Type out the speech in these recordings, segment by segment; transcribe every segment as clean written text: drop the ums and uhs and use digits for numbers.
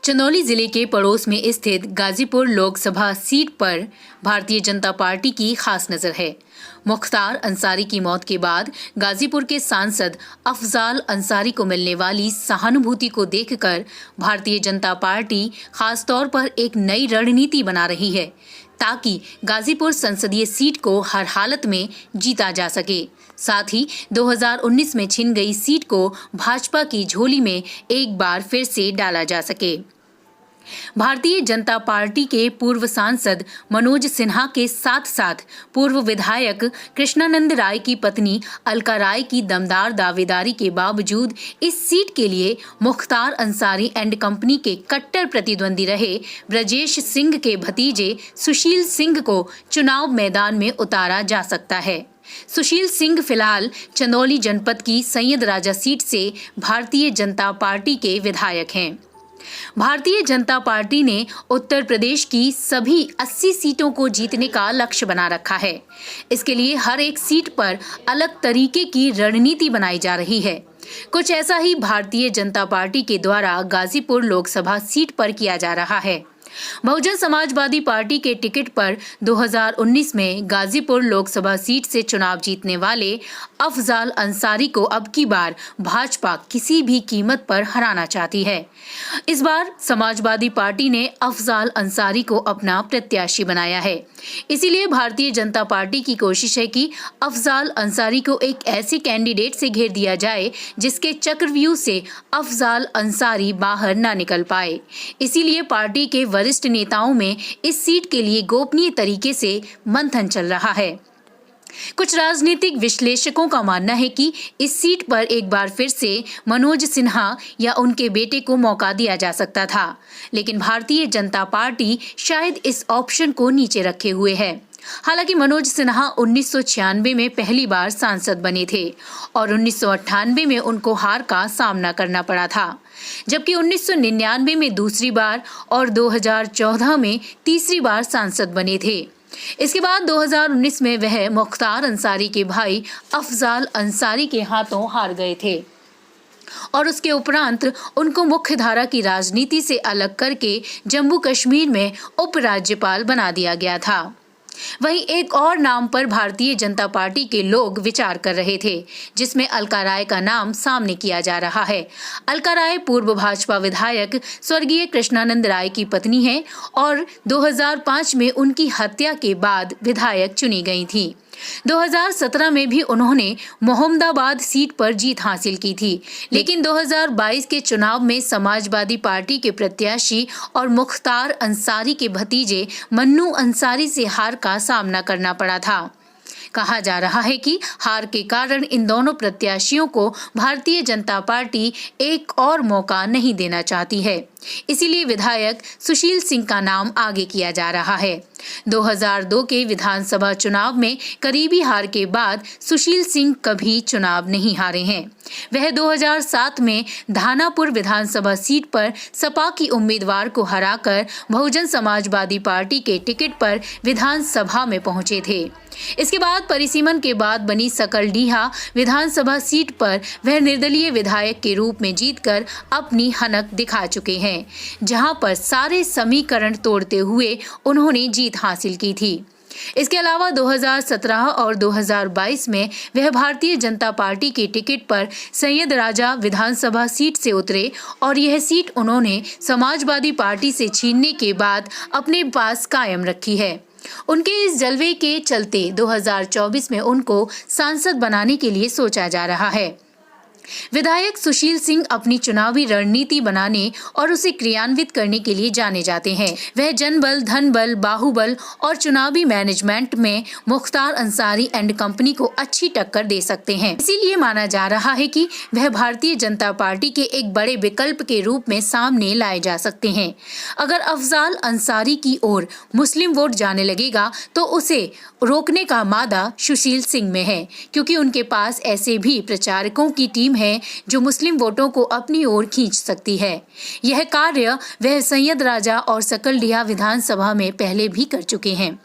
चंदौली जिले के पड़ोस में स्थित गाजीपुर लोकसभा सीट पर भारतीय जनता पार्टी की खास नजर है। मुख्तार अंसारी की मौत के बाद गाजीपुर के सांसद अफजाल अंसारी को मिलने वाली सहानुभूति को देखकर भारतीय जनता पार्टी खास तौर पर एक नई रणनीति बना रही है ताकि गाजीपुर संसदीय सीट को हर हालत में जीता जा सके। साथ ही 2019 में छिन गई सीट को भाजपा की झोली में एक बार फिर से डाला जा सके। भारतीय जनता पार्टी के पूर्व सांसद मनोज सिन्हा के साथ साथ पूर्व विधायक कृष्णानंद राय की पत्नी अलका राय की दमदार दावेदारी के बावजूद इस सीट के लिए मुख्तार अंसारी एंड कंपनी के कट्टर प्रतिद्वंदी रहे ब्रजेश सिंह के भतीजे सुशील सिंह को चुनाव मैदान में उतारा जा सकता है। सुशील सिंह फिलहाल चंदौली जनपद की सैयद राजा सीट से भारतीय जनता पार्टी के विधायक हैं। भारतीय जनता पार्टी ने उत्तर प्रदेश की सभी 80 सीटों को जीतने का लक्ष्य बना रखा है। इसके लिए हर एक सीट पर अलग तरीके की रणनीति बनाई जा रही है। कुछ ऐसा ही भारतीय जनता पार्टी के द्वारा गाजीपुर लोकसभा सीट पर किया जा रहा है। बहुजन समाजवादी पार्टी के टिकट पर 2019 में गाजीपुर लोकसभा सीट से चुनाव जीतने वाले अफजाल अंसारी को अब की बार भाजपा किसी भी कीमत पर हराना चाहती है। इस बार समाजवादी पार्टी ने अफजाल अंसारी को अपना प्रत्याशी बनाया है। इसीलिए भारतीय जनता पार्टी की कोशिश है कि अफजाल अंसारी को एक ऐसे कैंडिडेट से घेर दिया जाए जिसके चक्रव्यूह से अफजाल अंसारी बाहर न निकल पाए। इसीलिए पार्टी के वरिष्ठ नेताओं में इस सीट के लिए गोपनीय तरीके से मंथन चल रहा है। कुछ राजनीतिक विश्लेषकों का मानना है कि इस सीट पर एक बार फिर से मनोज सिन्हा या उनके बेटे को मौका दिया जा सकता था, लेकिन भारतीय जनता पार्टी शायद इस ऑप्शन को नीचे रखे हुए है। हालांकि मनोज सिन्हा 1996 में पहली बार सांसद बने थे और 1998 में उनको हार का सामना करना पड़ा था, जबकि 1999 में दूसरी बार और 2014 में तीसरी बार सांसद बने थे। इसके बाद 2019 में वह मुख्तार अंसारी के भाई अफजाल अंसारी के हाथों हार गए थे और उसके उपरांत उनको मुख्यधारा की राजनीति से अलग करके जम्मू कश्मीर में उपराज्यपाल बना दिया गया था। वहीं एक और नाम पर भारतीय जनता पार्टी के लोग विचार कर रहे थे, जिसमें अलका राय का नाम सामने किया जा रहा है। अलका राय पूर्व भाजपा विधायक स्वर्गीय कृष्णानंद राय की पत्नी है और 2005 में उनकी हत्या के बाद विधायक चुनी गई थी। 2017 में भी उन्होंने मोहम्मदाबाद सीट पर जीत हासिल की थी, लेकिन 2022 के चुनाव में समाजवादी पार्टी के प्रत्याशी और मुख्तार अंसारी के भतीजे मन्नू अंसारी से हार का सामना करना पड़ा था। कहा जा रहा है कि हार के कारण इन दोनों प्रत्याशियों को भारतीय जनता पार्टी एक और मौका नहीं देना चाहती है। इसीलिए विधायक सुशील सिंह का नाम आगे किया जा रहा है। 2002 के विधानसभा चुनाव में करीबी हार के बाद सुशील सिंह कभी चुनाव नहीं हारे हैं। वह 2007 में धानापुर विधानसभा सीट पर सपा की उम्मीदवार को हराकर बहुजन समाजवादी पार्टी के टिकट पर विधानसभा में पहुंचे थे। इसके बाद परिसीमन के बाद बनी सकलडीहा विधानसभा सीट पर वह निर्दलीय विधायक के रूप में जीतकर अपनी हनक दिखा चुके हैं, जहां पर सारे समीकरण तोड़ते हुए उन्होंने जीत हासिल की थी। इसके अलावा 2017 और 2022 में वह भारतीय जनता पार्टी के टिकट पर सैयद राजा विधानसभा सीट से उतरे और यह सीट उन्होंने समाजवादी पार्टी से छीनने के बाद अपने पास कायम रखी है। उनके इस जलवे के चलते 2024 में उनको सांसद बनाने के लिए सोचा जा रहा है। विधायक सुशील सिंह अपनी चुनावी रणनीति बनाने और उसे क्रियान्वित करने के लिए जाने जाते हैं। वह जनबल, धनबल, बाहुबल और चुनावी मैनेजमेंट में मुख्तार अंसारी एंड कंपनी को अच्छी टक्कर दे सकते हैं। इसीलिए माना जा रहा है कि वह भारतीय जनता पार्टी के एक बड़े विकल्प के रूप में सामने लाए जा सकते हैं। अगर अफजाल अंसारी की ओर मुस्लिम वोट जाने लगेगा तो उसे रोकने का मादा सुशील सिंह में है, क्योंकि उनके पास ऐसे भी प्रचारकों की टीम है जो मुस्लिम वोटों को अपनी ओर खींच सकती है। यह कार्य वह सैयद राजा और सकलडीहा विधानसभा में पहले भी कर चुके हैं।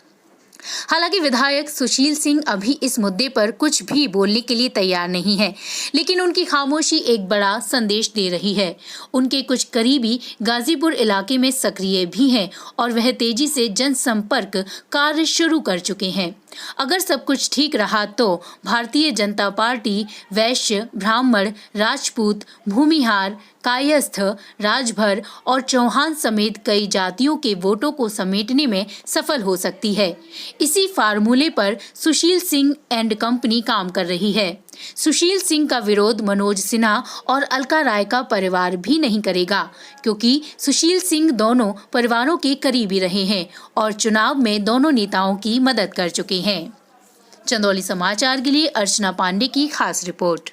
हालांकि विधायक सुशील सिंह अभी इस मुद्दे पर कुछ भी बोलने के लिए तैयार नहीं है, लेकिन उनकी खामोशी एक बड़ा संदेश दे रही है। उनके कुछ करीबी गाजीपुर इलाके में सक्रिय भी हैं और वह तेजी से जनसंपर्क कार्य शुरू कर चुके हैं। अगर सब कुछ ठीक रहा तो भारतीय जनता पार्टी वैश्य, ब्राह्मण, राजपूत, भूमिहार, कायस्थ, राजभर और चौहान समेत कई जातियों के वोटों को समेटने में सफल हो सकती है। इसी फार्मूले पर सुशील सिंह एंड कंपनी काम कर रही है। सुशील सिंह का विरोध मनोज सिन्हा और अलका राय का परिवार भी नहीं करेगा, क्योंकि सुशील सिंह दोनों परिवारों के करीबी रहे हैं और चुनाव में दोनों नेताओं की मदद कर चुके हैं। चंदौली समाचार के लिए अर्चना पांडे की खास रिपोर्ट।